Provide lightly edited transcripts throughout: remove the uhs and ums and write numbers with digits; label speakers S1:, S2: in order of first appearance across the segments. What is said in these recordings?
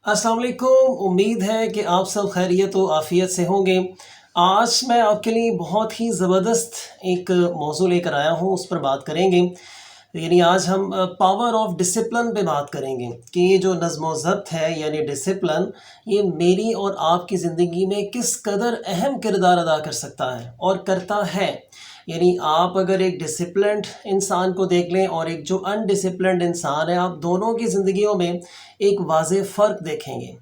S1: अस्सलाम वालेकुम। उम्मीद है कि आप सब खैरियत व आफ़ियत से होंगे। आज मैं आपके लिए बहुत ही ज़बरदस्त एक मौज़ू लेकर आया हूँ, उस पर बात करेंगे। यानी आज हम पावर ऑफ डिसिप्लिन पे बात करेंगे कि ये जो नज़्म व ज़ब्त है यानी डिसिप्लिन, ये मेरी और आपकी ज़िंदगी में किस कदर अहम किरदार अदा कर सकता है और करता है। यानी आप अगर एक डिसिप्लिन्ड इंसान को देख लें और एक जो अनडिसिप्लिन्ड इंसान है, आप दोनों की ज़िंदगियों में एक वाज़ेह फ़र्क देखेंगे।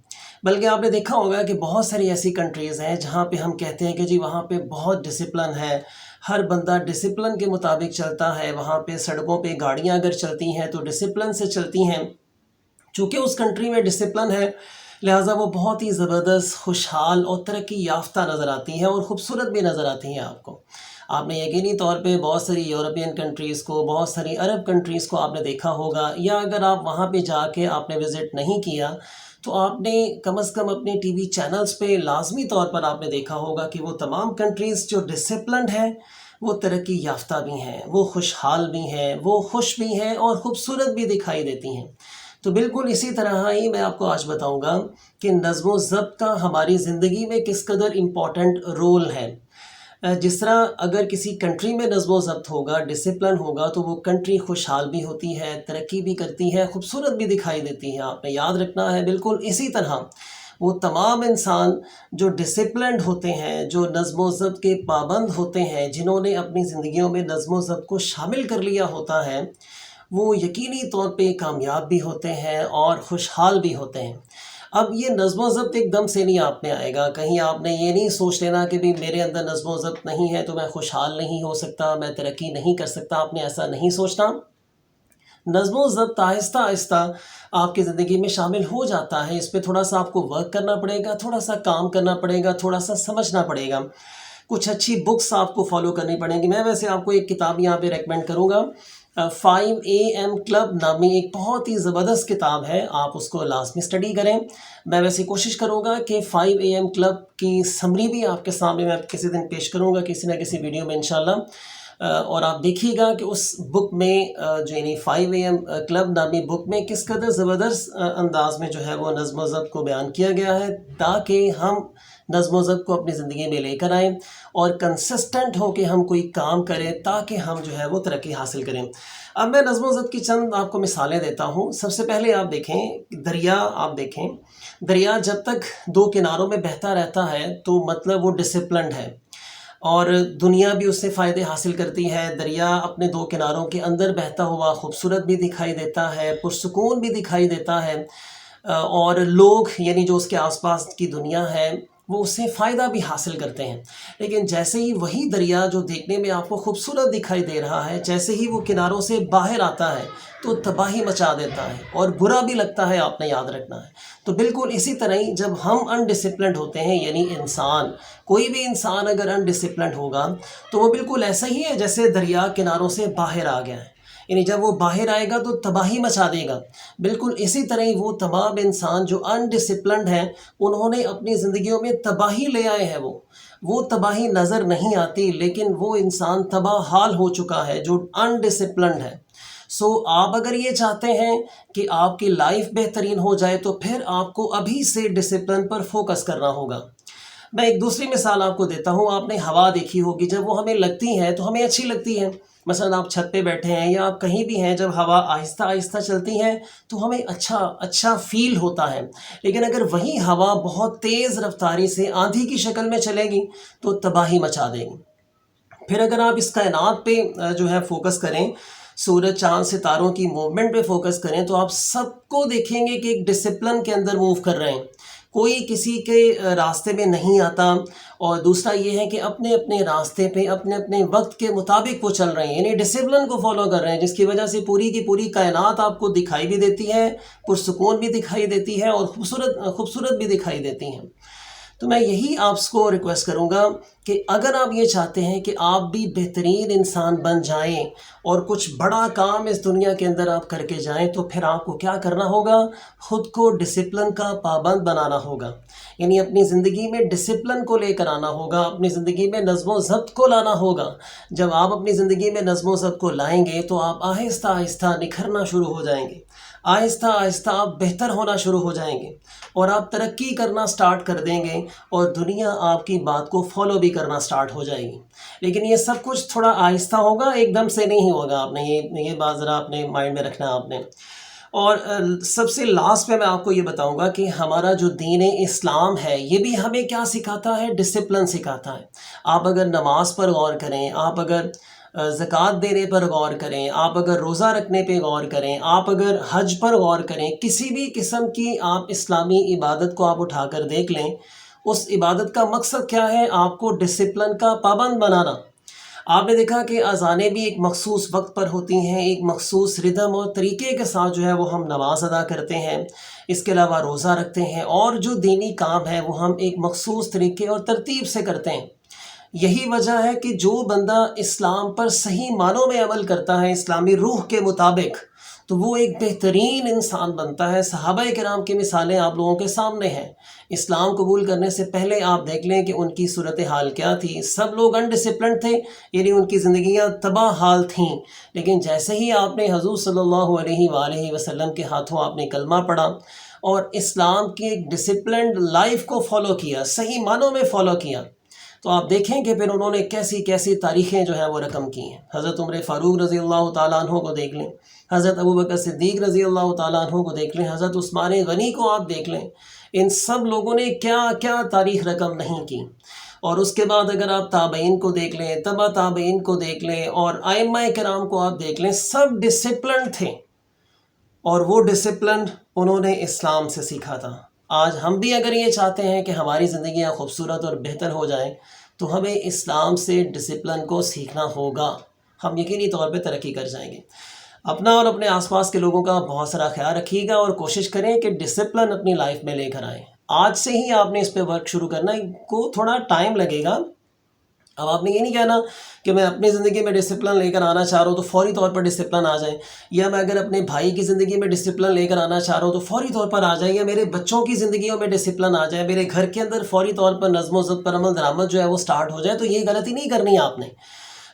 S1: बल्कि आपने देखा होगा कि बहुत सारी ऐसी कंट्रीज़ हैं जहाँ पे हम कहते हैं कि जी वहाँ पे बहुत डिसिप्लिन है, हर बंदा डिसिप्लिन के मुताबिक चलता है। वहाँ पे सड़कों पे गाड़ियाँ अगर चलती हैं तो डिसिप्लिन से चलती हैं। चूँकि उस कंट्री में डिसिप्लिन है, लिहाजा वो बहुत ही ज़बरदस्त, खुशहाल और तरक्की याफ़्ता नज़र आती हैं और ख़ूबसूरत भी नज़र आती हैं आपको। आपने यकीनी तौर पे बहुत सारी यूरोपियन कंट्रीज़ को, बहुत सारी अरब कंट्रीज़ को आपने देखा होगा, या अगर आप वहाँ पे जाके आपने विज़िट नहीं किया तो आपने कम से कम अपने टीवी चैनल्स पे लाज़मी तौर पर आपने देखा होगा कि वो तमाम कंट्रीज़ जो डिसिप्लिन्ड हैं, वो तरक्की याफ़्ता भी हैं, वो खुशहाल भी हैं, वो खुश भी हैं और ख़ूबसूरत भी दिखाई देती हैं। तो बिल्कुल इसी तरह ही मैं आपको आज बताऊँगा कि नज़्म व ज़ब्त का हमारी ज़िंदगी में किस कदर इम्पॉर्टेंट रोल है। जिस तरह अगर किसी कंट्री में नज़्म व ज़ब्त होगा, डिसिप्लिन होगा, तो वो कंट्री खुशहाल भी होती है, तरक्की भी करती है, खूबसूरत भी दिखाई देती है। आपने याद रखना है, बिल्कुल इसी तरह वो तमाम इंसान जो डिसिप्लिन्ड होते हैं, जो नज़्म व ज़ब्त के पाबंद होते हैं, जिन्होंने अपनी ज़िंदगियों में नज़्म व ज़ब्त को शामिल कर लिया होता है, वो यकीनी तौर पे कामयाब भी होते हैं और खुशहाल भी होते हैं। अब ये नज़्म व ज़ब्त एकदम से नहीं आप में आएगा। कहीं आपने ये नहीं सोच लेना कि भाई मेरे अंदर नज़्म व ज़ब्त नहीं है तो मैं खुशहाल नहीं हो सकता, मैं तरक्की नहीं कर सकता। आपने ऐसा नहीं सोचना। नज़्म व ज़ब्त आहिस्ता आहिस्ता आपकी ज़िंदगी में शामिल हो जाता है। इस पे थोड़ा-सा आपको वर्क करना पड़ेगा, थोड़ा-सा काम करना पड़ेगा, थोड़ा-सा समझना पड़ेगा। कुछ अच्छी बुक्स आपको फ़ॉलो करनी पड़ेंगी। मैं वैसे आपको एक किताब यहाँ पे रेकमेंड करूँगा। 5 AM क्लब नामी एक बहुत ही ज़बरदस्त किताब है, आप उसको लाज़मी स्टडी करें। मैं वैसे कोशिश करूँगा कि 5 AM क्लब की समरी भी आपके सामने मैं किसी दिन पेश करूँगा, किसी न किसी वीडियो में इंशाल्लाह। और आप देखिएगा कि उस बुक में जो यानी 5 AM क्लब नामी बुक में किस कदर ज़बरदस्त अंदाज़ में जो है वो नज़्म व ज़ब्त को बयान किया गया है, ताकि हम नज़्म व ज़ब्त को अपनी ज़िंदगी में लेकर आएँ और कंसिस्टेंट हो के हम कोई काम करें, ताकि हम जो है वो तरक्की हासिल करें। अब मैं नज़्म व ज़ब्त की चंद आपको मिसालें देता हूँ। सबसे पहले आप देखें, दरिया आप देखें, दरिया जब तक दो किनारों में बहता रहता है तो मतलब वो डिसिप्लिन्ड है और दुनिया भी उससे फ़ायदे हासिल करती है। दरिया अपने दो किनारों के अंदर बहता हुआ खूबसूरत भी दिखाई देता है, पुरसुकून भी दिखाई देता है। और लोग यानी जो उसके आसपास की दुनिया है, वो उससे फ़ायदा भी हासिल करते हैं। लेकिन जैसे ही वही दरिया जो देखने में आपको खूबसूरत दिखाई दे रहा है, जैसे ही वो किनारों से बाहर आता है तो तबाही मचा देता है और बुरा भी लगता है, आपने याद रखना है। तो बिल्कुल इसी तरह ही जब हम अनडिसिप्लिन्ड होते हैं, यानी इंसान, कोई भी इंसान अगर अनडिसिप्लिन्ड होगा तो वो बिल्कुल ऐसा ही है जैसे दरिया किनारों से बाहर आ गया है। यानी जब वो बाहर आएगा तो तबाही मचा देगा। बिल्कुल इसी तरह ही वो तमाम इंसान जो अनडिसिप्लिन्ड हैं, उन्होंने अपनी ज़िंदगियों में तबाही ले आए हैं। वो तबाही नज़र नहीं आती, लेकिन वो इंसान तबाह-हाल हो चुका है जो अनडिसिप्लिन्ड है। सो आप अगर ये चाहते हैं कि आपकी लाइफ बेहतरीन हो जाए तो फिर आपको अभी से डिसिप्लिन पर फोकस करना होगा। मैं एक दूसरी मिसाल आपको देता हूँ। आपने हवा देखी होगी, जब वो हमें लगती है तो हमें अच्छी लगती है। मसलन आप छत पे बैठे हैं या आप कहीं भी हैं, जब हवा आहिस्ता आहिस्ता चलती है तो हमें अच्छा अच्छा फील होता है। लेकिन अगर वही हवा बहुत तेज़ रफ्तारी से आंधी की शक्ल में चलेगी तो तबाही मचा देगी। फिर अगर आप इस कायनात पे जो है फोकस करें, सूरज, चाँद, सितारों की मूवमेंट पे फोकस करें, तो आप सबको देखेंगे कि एक डिसिप्लिन के अंदर मूव कर रहे हैं। कोई किसी के रास्ते में नहीं आता। और दूसरा ये है कि अपने अपने रास्ते पे अपने अपने वक्त के मुताबिक वो चल रहे हैं, यानी डिसिप्लिन को फॉलो कर रहे हैं, जिसकी वजह से पूरी की पूरी कायनात आपको दिखाई भी देती है, पुरसुकून भी दिखाई देती है और खूबसूरत खूबसूरत भी दिखाई देती हैं। तो मैं यही आपको रिक्वेस्ट करूँगा कि अगर आप ये चाहते हैं कि आप भी बेहतरीन इंसान बन जाएं और कुछ बड़ा काम इस दुनिया के अंदर आप करके जाएं, तो फिर आपको क्या करना होगा? ख़ुद को डिसिप्लिन का पाबंद बनाना होगा। यानी अपनी ज़िंदगी में डिसिप्लिन को लेकर आना होगा, अपनी ज़िंदगी में नज़्म व ज़ब्त को लाना होगा। जब आप अपनी ज़िंदगी में नज़्म व ज़ब्त को लाएंगे तो आप आहिस्ता आहिस्ता निखरना शुरू हो जाएंगे। آہستہ آہستہ آپ بہتر ہونا شروع ہو جائیں گے اور آپ ترقی کرنا سٹارٹ کر دیں گے اور دنیا آپ کی بات کو فالو بھی کرنا سٹارٹ ہو جائے گی. لیکن یہ سب کچھ تھوڑا آہستہ ہوگا، ایک دم سے نہیں ہوگا. آپ نے یہ بات ذرا اپنے مائنڈ میں رکھنا ہے آپ نے. اور سب سے لاسٹ میں آپ کو یہ بتاؤں گا کہ ہمارا جو دین اسلام ہے یہ بھی ہمیں کیا سکھاتا ہے؟ ڈسپلن سکھاتا ہے. آپ اگر نماز پر غور کریں، آپ اگر زکوٰۃ دینے پر غور کریں، آپ اگر روزہ رکھنے پہ غور کریں، آپ اگر حج پر غور کریں، کسی بھی قسم کی آپ اسلامی عبادت کو آپ اٹھا کر دیکھ لیں، اس عبادت کا مقصد کیا ہے؟ آپ کو ڈسپلن کا پابند بنانا. آپ نے دیکھا کہ اذانیں بھی ایک مخصوص وقت پر ہوتی ہیں، ایک مخصوص ردم اور طریقے کے ساتھ جو ہے وہ ہم نماز ادا کرتے ہیں. اس کے علاوہ روزہ رکھتے ہیں اور جو دینی کام ہے وہ ہم ایک مخصوص طریقے اور ترتیب سے کرتے ہیں. یہی وجہ ہے کہ جو بندہ اسلام پر صحیح معنوں میں عمل کرتا ہے، اسلامی روح کے مطابق، تو وہ ایک بہترین انسان بنتا ہے. صحابہ کرام کی مثالیں آپ لوگوں کے سامنے ہیں. اسلام قبول کرنے سے پہلے آپ دیکھ لیں کہ ان کی صورتحال کیا تھی. سب لوگ انڈسپلنڈ تھے، یعنی ان کی زندگیاں تباہ حال تھیں. لیکن جیسے ہی آپ نے حضور صلی اللہ علیہ وآلہ وسلم کے ہاتھوں آپ نے کلمہ پڑھا اور اسلام کی ایک ڈسپلنڈ لائف کو فالو کیا، صحیح معنوں میں فالو کیا، تو آپ دیکھیں کہ پھر انہوں نے کیسی کیسی تاریخیں جو ہیں وہ رقم کی ہیں. حضرت عمر فاروق رضی اللہ تعالیٰ عنہ کو دیکھ لیں، حضرت ابوبکر صدیق رضی اللہ تعالیٰ عنہ کو دیکھ لیں، حضرت عثمان غنی کو آپ دیکھ لیں. ان سب لوگوں نے کیا کیا تاریخ رقم نہیں کی. اور اس کے بعد اگر آپ تابعین کو دیکھ لیں، تبع تابعین کو دیکھ لیں اور ائمہ کرام کو آپ دیکھ لیں، سب ڈسپلنڈ تھے اور وہ ڈسپلن انہوں نے اسلام سے سیکھا تھا. آج ہم بھی اگر یہ چاہتے ہیں کہ ہماری زندگیاں خوبصورت اور بہتر ہو جائیں تو ہمیں اسلام سے ڈسپلن کو سیکھنا ہوگا. ہم یقینی طور پہ ترقی کر جائیں گے. اپنا اور اپنے آس پاس کے لوگوں کا بہت سارا خیال رکھیے گا اور کوشش کریں کہ ڈسپلن اپنی لائف میں لے کر آئیں. آج سے ہی آپ نے اس پہ ورک شروع کرنا ہے. کو تھوڑا ٹائم لگے گا. اب آپ نے یہ نہیں کہنا کہ میں اپنی زندگی میں ڈسپلن لے کر آنا چاہ رہا ہوں تو فوری طور پر ڈسپلن آ جائیں، یا میں اگر اپنے بھائی کی زندگی میں ڈسپلن لے کر آنا چاہ رہا ہوں تو فوری طور پر آ جائیں، یا میرے بچوں کی زندگیوں میں ڈسپلن آ جائے، میرے گھر کے اندر فوری طور پر نظم و ضبط پر عمل درآمد جو ہے وہ سٹارٹ ہو جائے. تو یہ غلطی نہیں کرنی ہے آپ نے.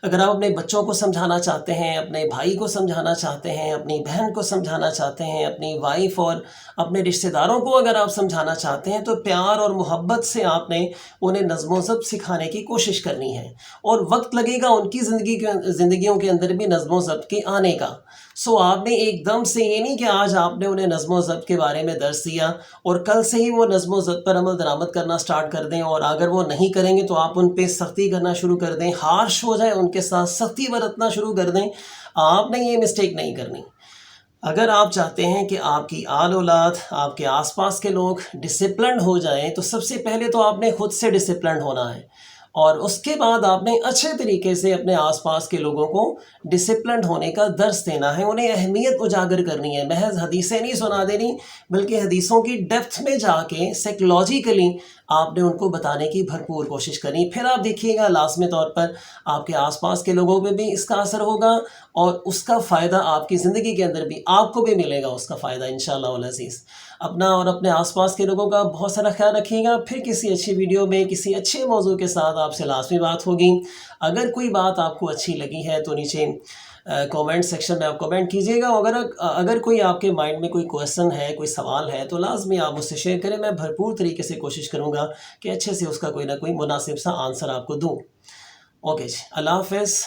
S1: اگر آپ اپنے بچوں کو سمجھانا چاہتے ہیں، اپنے بھائی کو سمجھانا چاہتے ہیں، اپنی بہن کو سمجھانا چاہتے ہیں، اپنی وائف اور اپنے رشتہ داروں کو اگر آپ سمجھانا چاہتے ہیں، تو پیار اور محبت سے آپ نے انہیں نظم و ضبط سکھانے کی کوشش کرنی ہے. اور وقت لگے گا ان کی زندگیوں کے اندر بھی نظم و ضبط کے آنے کا. سو آپ نے ایک دم سے یہ نہیں کہ آج آپ نے انہیں نظم و ضبط کے بارے میں درس دیا اور کل سے ہی وہ نظم و ضبط پر عمل درآمد کرنا سٹارٹ کر دیں، اور اگر وہ نہیں کریں گے تو آپ ان پہ سختی کرنا شروع کر دیں، ہارش ہو جائے، ان کے ساتھ سختی برتنا شروع کر دیں. آپ نے یہ مسٹیک نہیں کرنی. اگر آپ چاہتے ہیں کہ آپ کی آل اولاد، آپ کے آس پاس کے لوگ ڈسپلنڈ ہو جائیں، تو سب سے پہلے تو آپ نے خود سے ڈسپلنڈ ہونا ہے، اور اس کے بعد آپ نے اچھے طریقے سے اپنے آس پاس کے لوگوں کو ڈسپلنڈ ہونے کا درس دینا ہے، انہیں اہمیت اجاگر کرنی ہے. محض حدیثیں نہیں سنا دینی، بلکہ حدیثوں کی ڈیپتھ میں جا کے سائیکلوجیکلی آپ نے ان کو بتانے کی بھرپور کوشش کرنی. پھر آپ دیکھیے گا لازمی طور پر آپ کے آس پاس کے لوگوں پہ بھی اس کا اثر ہوگا، اور اس کا فائدہ آپ کی زندگی کے اندر بھی آپ کو بھی ملے گا، اس کا فائدہ انشاءاللہ العزیز. اپنا اور اپنے آس پاس کے لوگوں کا بہت سارا خیال رکھیے گا. پھر کسی اچھی ویڈیو میں کسی اچھے موضوع کے ساتھ آپ سے لازمی بات ہوگی. اگر کوئی بات آپ کو اچھی لگی ہے تو نیچے کومنٹ سیکشن میں آپ کومنٹ کیجیے گا. اگر کوئی آپ کے مائنڈ میں کوئی کویسچن ہے، کوئی سوال ہے، تو لازمی آپ مجھ سے شیئر کریں. میں بھرپور طریقے سے کوشش کروں گا کہ اچھے سے اس کا کوئی نہ کوئی مناسب سا آنسر آپ کو دوں. اوکے جی، اللہ حافظ.